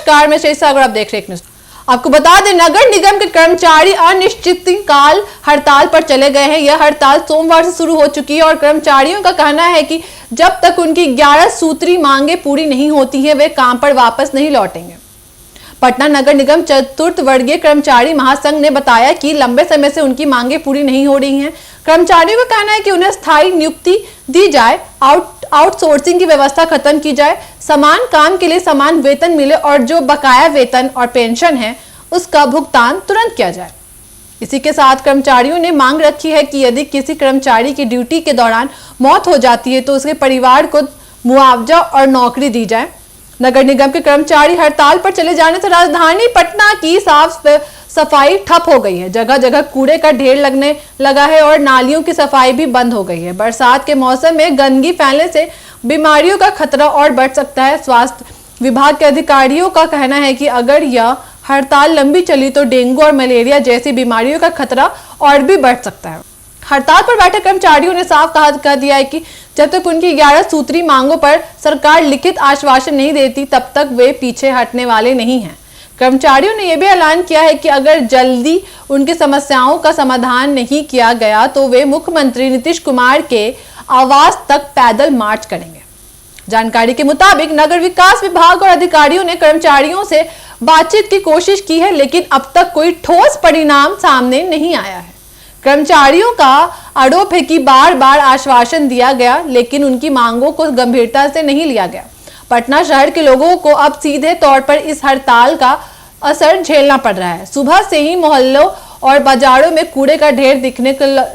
नमस्कार, मैं श्री सागर, आप देख रहे हैं। आपको बता दें, नगर निगम के कर्मचारी अनिश्चितकाल हड़ताल पर चले गए हैं। यह हड़ताल सोमवार से शुरू हो चुकी है और कर्मचारियों का कहना है कि जब तक उनकी 11 सूत्री मांगे पूरी नहीं होती है वे काम पर वापस नहीं लौटेंगे। पटना नगर निगम चतुर्थ वर्गीय कर्मचारी महासंघ ने बताया कि लंबे समय से उनकी मांगे पूरी नहीं हो रही हैं। कर्मचारियों का कहना है कि उन्हें स्थायी नियुक्ति दी जाए, आउटसोर्सिंग की व्यवस्था खत्म की जाए, समान काम के लिए समान वेतन मिले और जो बकाया वेतन और पेंशन है उसका भुगतान तुरंत किया जाए। इसी के साथ कर्मचारियों ने मांग रखी है कि यदि किसी कर्मचारी की ड्यूटी के दौरान मौत हो जाती है तो उसके परिवार को मुआवजा और नौकरी दी जाए। नगर निगम के कर्मचारी हड़ताल पर चले जाने से राजधानी पटना की साफ सफाई ठप हो गई है। जगह जगह कूड़े का ढेर लगने लगा है और नालियों की सफाई भी बंद हो गई है। बरसात के मौसम में गंदगी फैलने से बीमारियों का खतरा और बढ़ सकता है। स्वास्थ्य विभाग के अधिकारियों का कहना है कि अगर यह हड़ताल लंबी चली तो डेंगू और मलेरिया जैसी बीमारियों का खतरा और भी बढ़ सकता है। हड़ताल पर बैठे कर्मचारियों ने साफ कह दिया है कि जब तक उनकी 11 सूत्री मांगों पर सरकार लिखित आश्वासन नहीं देती तब तक वे पीछे हटने वाले नहीं हैं। कर्मचारियों ने यह भी ऐलान किया है कि अगर जल्दी उनकी समस्याओं का समाधान नहीं किया गया तो वे मुख्यमंत्री नीतीश कुमार के आवास तक पैदल मार्च करेंगे। जानकारी के मुताबिक नगर विकास विभाग और अधिकारियों ने कर्मचारियों से बातचीत की कोशिश की है, लेकिन अब तक कोई ठोस परिणाम सामने नहीं आया है। कर्मचारियों का आरोप है कि बार बार आश्वासन दिया गया लेकिन उनकी मांगों को गंभीरता से नहीं लिया गया। पटना शहर के लोगों को अब सीधे तौर पर इस हड़ताल का असर झेलना पड़ रहा है। सुबह से ही मोहल्लों और बाजारों में कूड़े का ढेर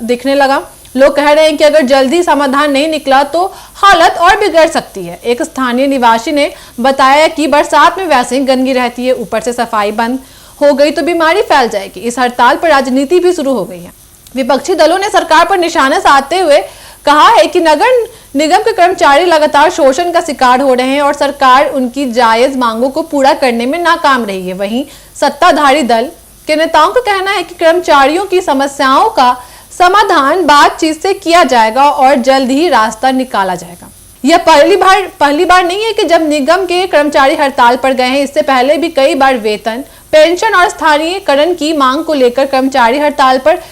दिखने लगा। लोग कह रहे हैं कि अगर जल्दी समाधान नहीं निकला तो हालत और बिगड़ सकती है। एक स्थानीय निवासी ने बताया कि बरसात में वैसे ही गंदगी रहती है, ऊपर से सफाई बंद हो गई तो बीमारी फैल जाएगी। इस हड़ताल पर राजनीति भी शुरू हो गई है। विपक्षी दलों ने सरकार पर निशाना साधते हुए कहा है कि नगर निगम के कर्मचारी लगातार शोषण का शिकार हो रहे हैं और सरकार उनकी जायज मांगों को पूरा करने में नाकाम रही है। वहीं सत्ताधारी दल के नेताओं का कहना है कि कर्मचारियों की समस्याओं का समाधान बातचीत से किया जाएगा और जल्द ही रास्ता निकाला जाएगा। यह पहली बार नहीं है कि जब निगम के कर्मचारी हड़ताल पर गए हैं। इससे पहले भी कई बार वेतन, पेंशन और स्थानीयकरण की मांग को लेकर कर्मचारी हड़ताल पर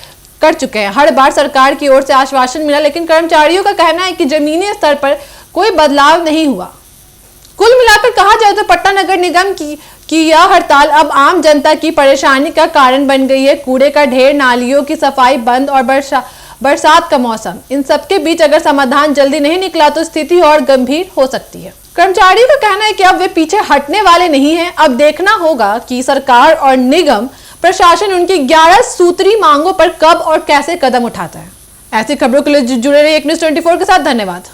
कर चुके हैं। हर बार सरकार की ओर से आश्वासन मिला लेकिन कर्मचारियों का कहना है कि जमीनी स्तर पर कोई बदलाव नहीं हुआ। कुल मिलाकर कहा जाए तो पटना नगर निगम की यह हड़ताल अब आम जनता की परेशानी का कारण बन गई है। कूड़े का ढेर, नालियों की सफाई बंद और बरसात का मौसम, इन सबके बीच अगर समाधान जल्दी नहीं निकला तो स्थिति और गंभीर हो सकती है। कर्मचारियों का कहना है कि अब वे पीछे हटने वाले नहीं हैं। अब देखना होगा कि सरकार और निगम प्रशासन उनकी 11 सूत्री मांगों पर कब और कैसे कदम उठाता है। ऐसी खबरों के लिए जुड़े रहिए एक न्यूज़ 24 के साथ। धन्यवाद।